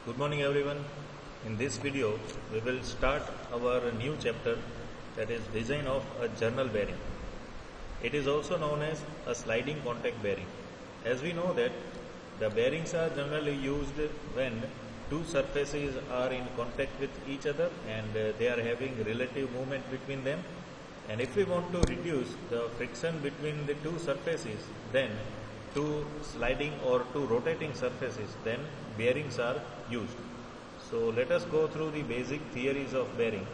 Good morning everyone. In this video, we will start our new chapter, that is design of a journal bearing. It is also known as a sliding contact bearing. As we know that the bearings are generally used when two surfaces are in contact with each other and they are having relative movement between them. And if we want to reduce the friction between the two surfaces, then two sliding or two rotating surfaces, then bearings are used. So let us go through the basic theories of bearing.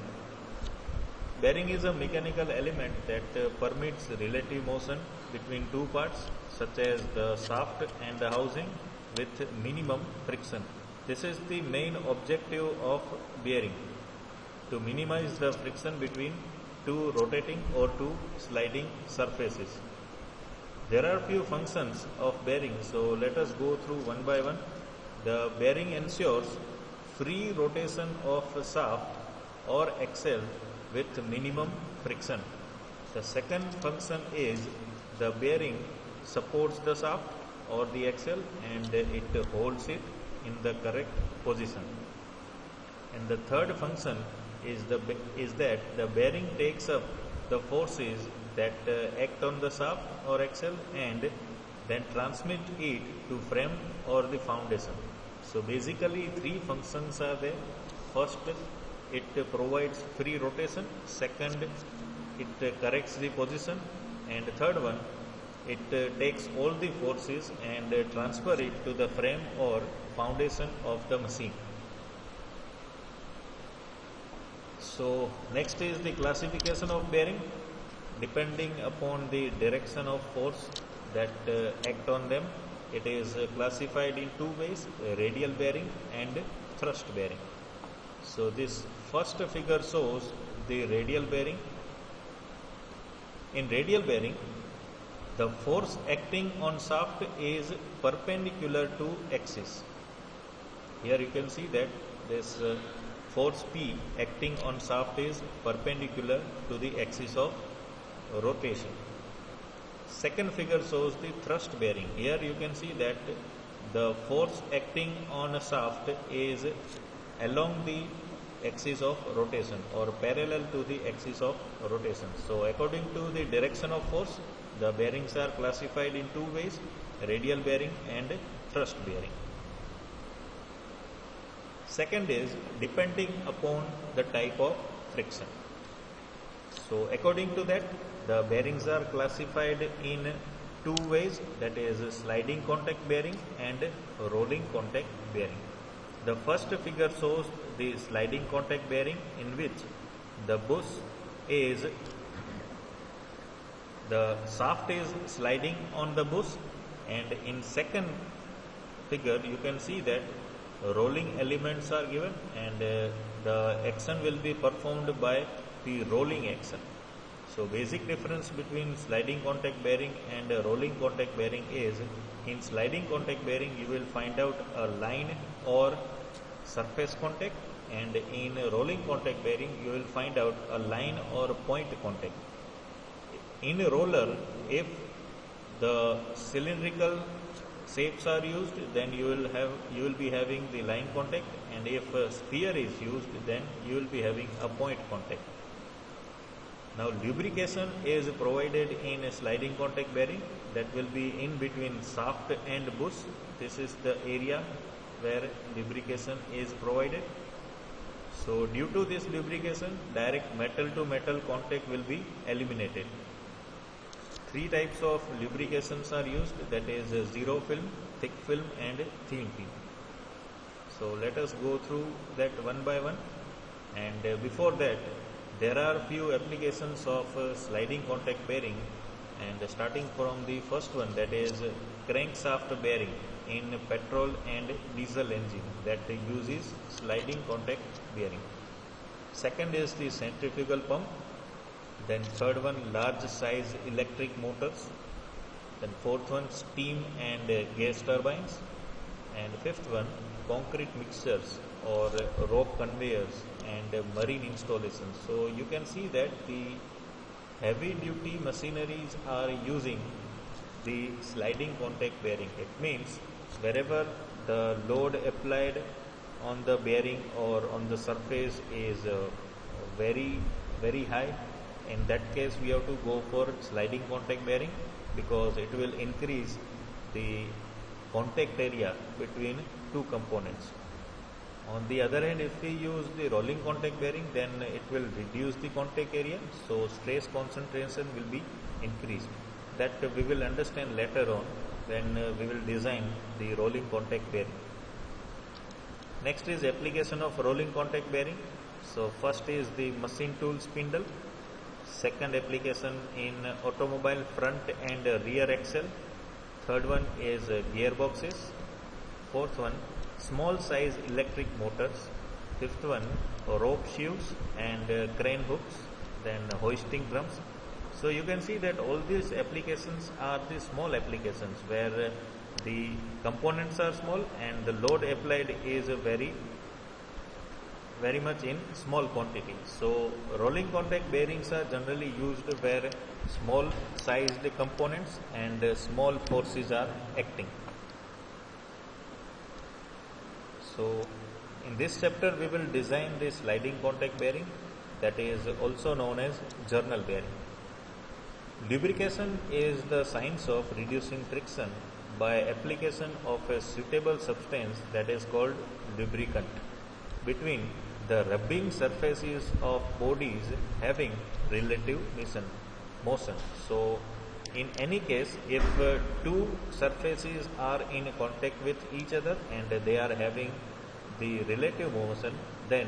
Bearing is a mechanical element that permits relative motion between two parts such as the shaft and the housing with minimum friction. This is the main objective of bearing, to minimize the friction between two rotating or two sliding surfaces. There are few functions of bearing, so let us go through one by one. The bearing ensures free rotation of shaft or axle with minimum friction. The second function is the bearing supports the shaft or the axle and it holds it in the correct position. And the third function is that the bearing takes up the forces that act on the shaft or axle and then transmit it to frame or the foundation. So basically three functions are there. First, it provides free rotation. Second, it corrects the position. And third one, it takes all the forces and transfer it to the frame or foundation of the machine. So next is the classification of bearing. Depending upon the direction of force that act on them, it is classified in two ways: radial bearing and thrust bearing. So this first figure shows the radial bearing. In radial bearing, the force acting on shaft is perpendicular to axis. Here you can see that this force P acting on shaft is perpendicular to the axis of rotation. Second figure shows the thrust bearing. Here you can see that the force acting on a shaft is along the axis of rotation or parallel to the axis of rotation. So according to the direction of force, the bearings are classified in two ways: radial bearing and thrust bearing. Second is depending upon the type of friction. So according to that, the bearings are classified in two ways, that is sliding contact bearing and rolling contact bearing. The first figure shows the sliding contact bearing, in which the shaft is sliding on the bush, and in second figure you can see that rolling elements are given and the action will be performed by the rolling action. So basic difference between sliding contact bearing and rolling contact bearing is, in sliding contact bearing you will find out a line or surface contact, and in rolling contact bearing you will find out a line or point contact. In a roller, if the cylindrical shapes are used, then you will be having the line contact, and if a sphere is used, then you will be having a point contact. Now lubrication is provided in a sliding contact bearing, that will be in between shaft and bush. This is the area where lubrication is provided. So due to this lubrication, direct metal to metal contact will be eliminated. Three types of lubrications are used, that is zero film, thick film and thin film. So let us go through that one by one. And before that, there are few applications of sliding contact bearing, and starting from the first one, that is crankshaft bearing in petrol and diesel engine, that uses sliding contact bearing. Second is the centrifugal pump. Then third one, large size electric motors. Then fourth one, steam and gas turbines. And fifth one, concrete mixers or rope conveyors and marine installations. So you can see that the heavy duty machineries are using the sliding contact bearing. It means wherever the load applied on the bearing or on the surface is very high, in that case we have to go for sliding contact bearing, because it will increase the contact area between two components. On the other hand, if we use the rolling contact bearing, then it will reduce the contact area, so stress concentration will be increased. That we will understand later on when we will design the rolling contact bearing. Next is application of rolling contact bearing. So first is the machine tool spindle. Second application in automobile front and rear axle. Third one is gearboxes. Fourth one, small size electric motors. Fifth one, rope sheaves and crane hooks. Then hoisting drums. So you can see that all these applications are the small applications where the components are small and the load applied is very much in small quantity. So rolling contact bearings are generally used where small sized components and small forces are acting. So in this chapter we will design the sliding contact bearing, that is also known as journal bearing. Lubrication is the science of reducing friction by application of a suitable substance, that is called lubricant, between the rubbing surfaces of bodies having relative motion. So in any case, if two surfaces are in contact with each other and they are having the relative motion, then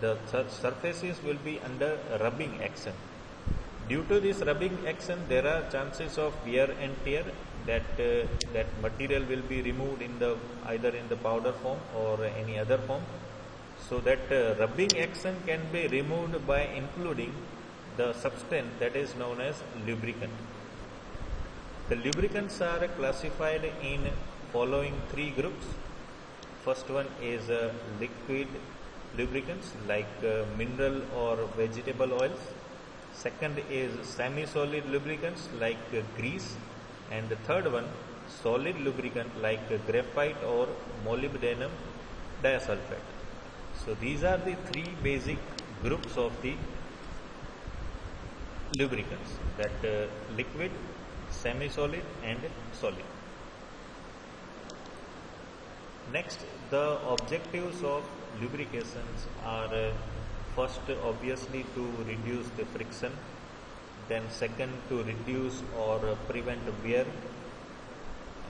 the surfaces will be under rubbing action. Due to this rubbing action, there are chances of wear and tear, that material will be removed either in the powder form or any other form. So that rubbing action can be removed by including the substance that is known as lubricant. The lubricants are classified in following three groups. First one is liquid lubricants like mineral or vegetable oils. Second is semi-solid lubricants like grease, and the third one solid lubricant like graphite or molybdenum disulfide. So these are the three basic groups of the lubricants, that liquid, semi-solid and solid. Next, the objectives of lubrications are first obviously to reduce the friction, then second to reduce or prevent wear,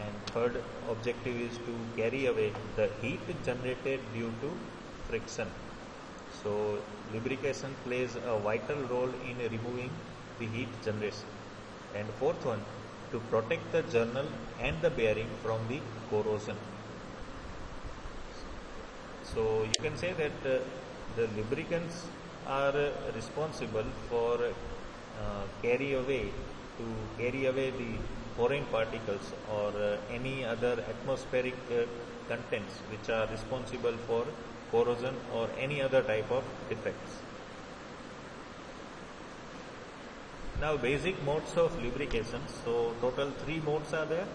and third objective is to carry away the heat generated due to friction. So lubrication plays a vital role in removing the heat generation. And fourth one, to protect the journal and the bearing from the corrosion. So you can say that the lubricants are responsible for carry away the foreign particles or any other atmospheric contents which are responsible for corrosion or any other type of defects. Now basic modes of lubrication. So total three modes are there: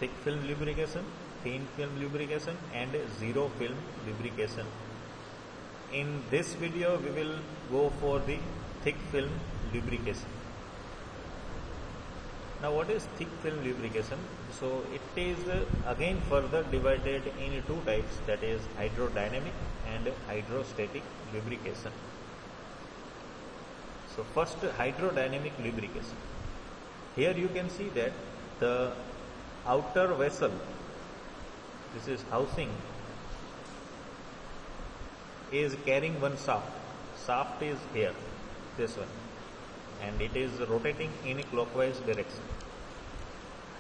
thick film lubrication, thin film lubrication and zero film lubrication. In this video we will go for the thick film lubrication. Now what is thick film lubrication? So it is again further divided in two types, that is hydrodynamic and hydrostatic lubrication. So first, hydrodynamic lubrication. Here you can see that the outer vessel, this is housing, is carrying one shaft. Shaft is here, this one, and it is rotating in a clockwise direction.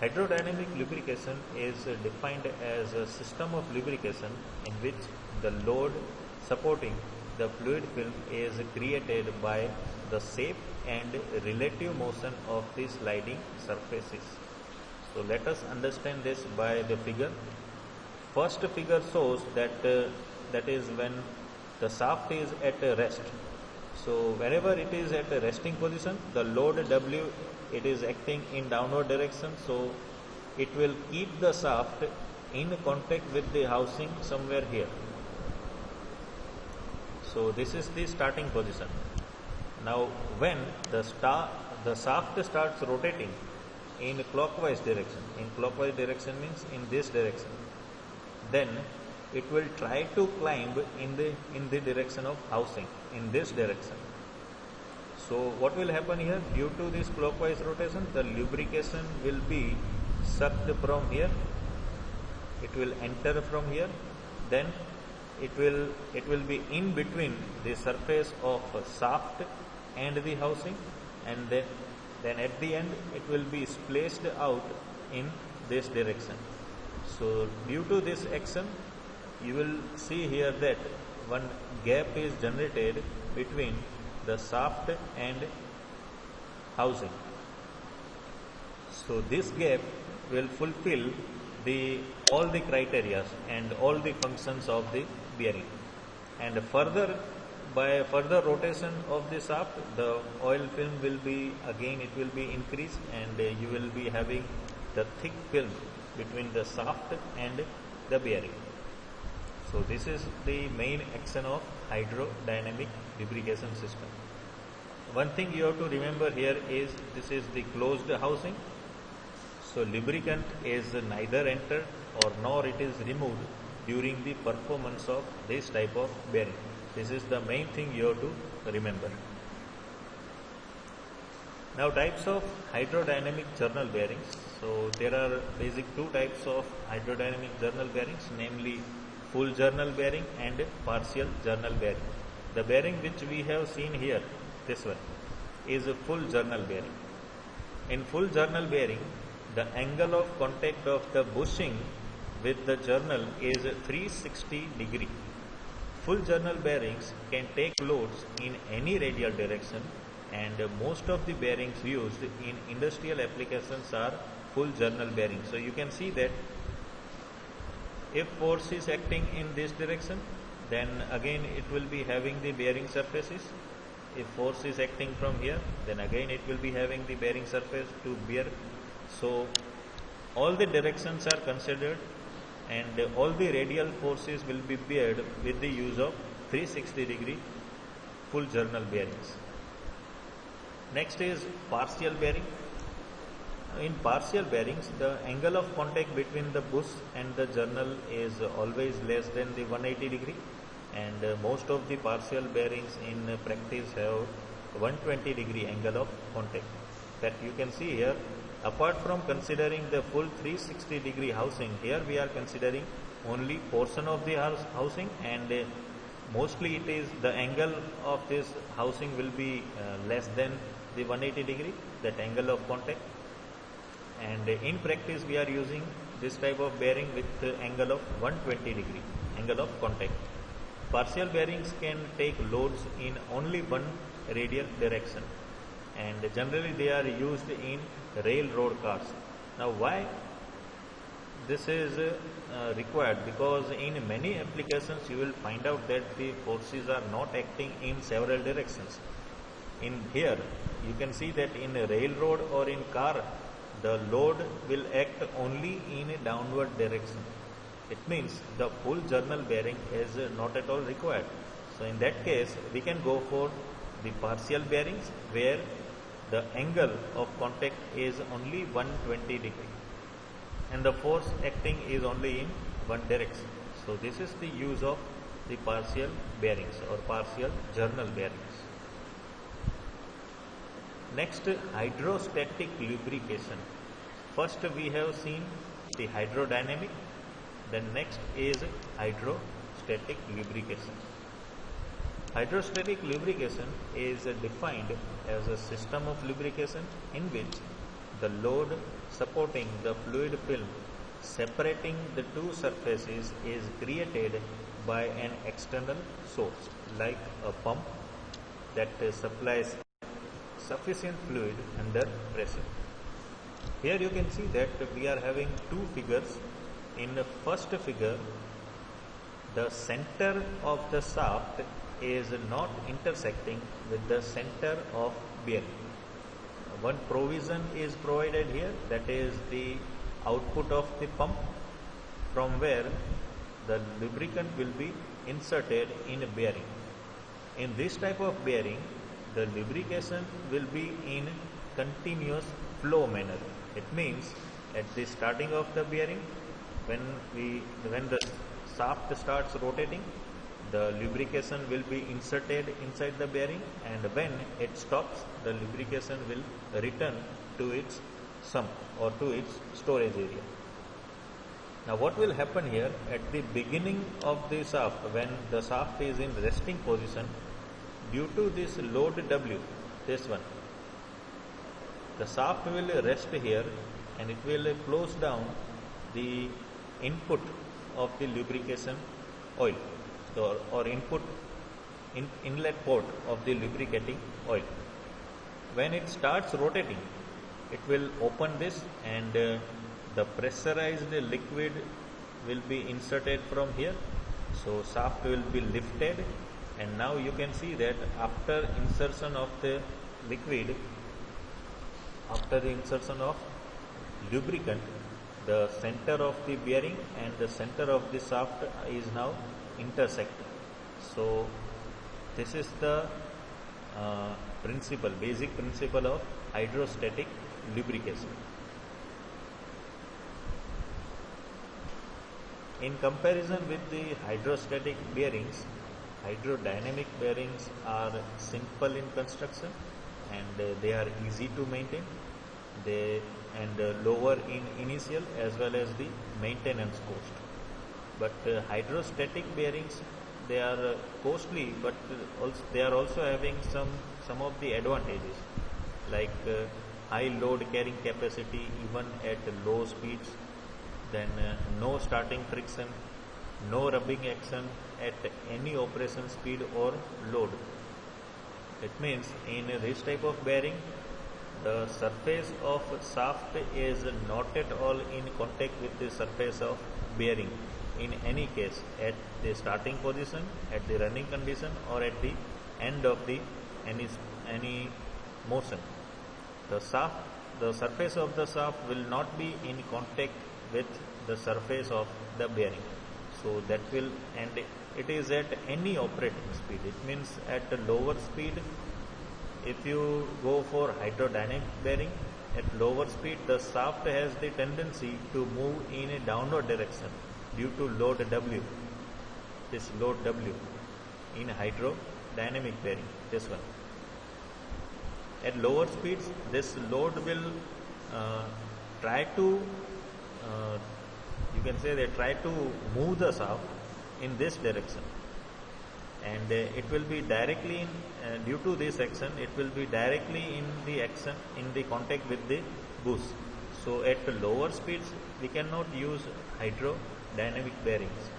Hydrodynamic lubrication is defined as a system of lubrication in which the load supporting the fluid film is created by the shape and relative motion of the sliding surfaces. So let us understand this by the figure. First figure shows that is when the shaft is at rest. So whenever it is at a resting position, the load W, it is acting in downward direction, so it will keep the shaft in contact with the housing somewhere here. So this is the starting position. Now when the shaft starts rotating in clockwise direction means in this direction, then it will try to climb in the direction of housing, in this direction. So what will happen here? Due to this clockwise rotation, the lubrication will be sucked from here. It will enter from here. Then it will be in between the surface of shaft and the housing, and then at the end it will be splashed out in this direction. So due to this action, you will see here that one gap is generated between the shaft and housing. So this gap will fulfill all the criteria and all the functions of the bearing. And by further rotation of the shaft, the oil film will be increased, and you will be having the thick film between the shaft and the bearing. So this is the main action of hydrodynamic lubrication system. One thing you have to remember here is this is the closed housing. So lubricant is neither entered or nor it is removed during the performance of this type of bearing. This is the main thing you have to remember. Now types of hydrodynamic journal bearings. So there are basic two types of hydrodynamic journal bearings, namely full journal bearing and partial journal bearing. The bearing which we have seen here, this one, is a full journal bearing. In full journal bearing, the angle of contact of the bushing with the journal is 360 degree. Full journal bearings can take loads in any radial direction, and most of the bearings used in industrial applications are full journal bearings. So you can see that if force is acting in this direction, then again it will be having the bearing surfaces. If force is acting from here, then again it will be having the bearing surface to bear. So all the directions are considered, and all the radial forces will be bared with the use of 360 degree full journal bearings. Next is partial bearing. In partial bearings, the angle of contact between the bush and the journal is always less than the 180 degree, and most of the partial bearings in practice have 120 degree angle of contact. That you can see here. Apart from considering the full 360 degree housing, here we are considering only portion of the housing, and mostly it is the angle of this housing will be less than the 180 degree, that angle of contact. And in practice we are using this type of bearing with the angle of 120 degree angle of contact. Partial bearings can take loads in only one radial direction, and generally they are used in railroad cars. Now why this is required? Because in many applications you will find out that the forces are not acting in several directions. In here you can see that in a railroad or in car, the load will act only in a downward direction. It means the full journal bearing is not at all required. So in that case we can go for the partial bearings, where the angle of contact is only 120 degree and the force acting is only in one direction. So this is the use of the partial bearings or partial journal bearings. Next, hydrostatic lubrication. First we have seen the hydrodynamic, then next is hydrostatic lubrication. Hydrostatic lubrication is defined as a system of lubrication in which the load supporting the fluid film separating the two surfaces is created by an external source, like a pump that supplies sufficient fluid under pressure. Here you can see that we are having two figures. In the first figure, the center of the shaft is not intersecting with the center of bearing. One provision is provided here, that is the output of the pump, from where the lubricant will be inserted in a bearing. In this type of bearing, the lubrication will be in continuous flow manner. It means at the starting of the bearing, when the shaft starts rotating, the lubrication will be inserted inside the bearing, and when it stops, the lubrication will return to its sump or to its storage area. Now what will happen here at the beginning of the shaft, when the shaft is in resting position, due to this load W, this one, the shaft will rest here and it will close down the input of the lubrication oil or inlet port of the lubricating oil. When it starts rotating, it will open this, and the pressurized liquid will be inserted from here. So shaft will be lifted, and now you can see that after insertion of the liquid, after the insertion of lubricant, the center of the bearing and the center of the shaft is now intersecting. So this is the basic principle of hydrostatic lubrication. In comparison with the hydrostatic bearings, hydrodynamic bearings are simple in construction, and they are easy to maintain, and lower in initial as well as the maintenance cost. But hydrostatic bearings, they are costly, but they are also having some of the advantages, like high load carrying capacity even at low speeds, then no starting friction, no rubbing action at any operation speed or load. It means in this type of bearing, the surface of shaft is not at all in contact with the surface of bearing in any case, at the starting position, at the running condition, or at the end of the any motion. The surface of the shaft will not be in contact with the surface of the bearing. So that will, and it is at any operating speed. It means at a lower speed, if you go for hydrodynamic bearing, at lower speed the shaft has the tendency to move in a downward direction due to load W. This load W in hydrodynamic bearing, this one. At lower speeds, this load will try to move the shaft in this direction, and it will be directly in, due to this action, it will be directly in the contact with the bush. So at lower speeds we cannot use hydrodynamic bearings,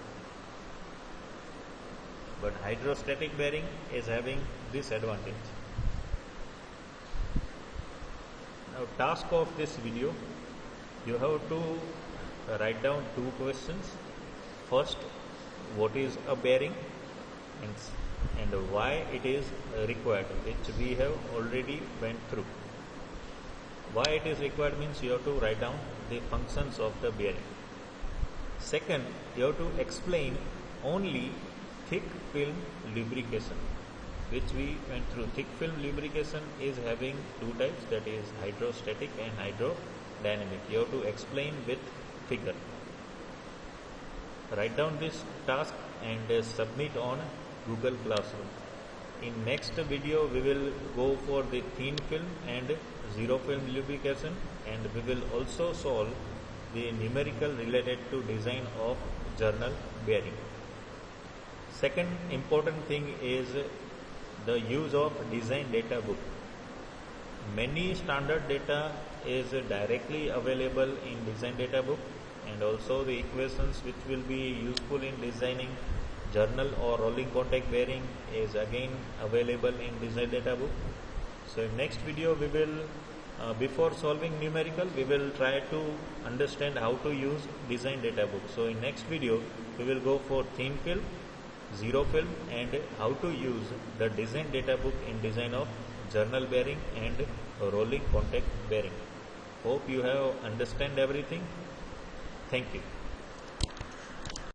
but hydrostatic bearing is having this advantage. Now, task of this video, you have to write down 2 questions. First, what is a bearing, and why it is required, which we have already went through. Why it is required means you have to write down the functions of the bearing. Second, you have to explain only thick film lubrication, which we went through. Thick film lubrication is having 2 types, that is hydrostatic and hydrodynamic. You have to explain with figure. Write down this task and submit on Google Classroom. In next video we will go for the thin film and zero film lubrication, and we will also solve the numerical related to design of journal bearing. Second important thing is the use of design data book. Many standard data is directly available in design data book, and also the equations which will be useful in designing journal or rolling contact bearing is again available in design data book. So in next video we will, before solving numerical, we will try to understand how to use design data book. So in next video we will go for thin film, zero film, and how to use the design data book in design of journal bearing and rolling contact bearing. Hope you have understand everything. Thank you.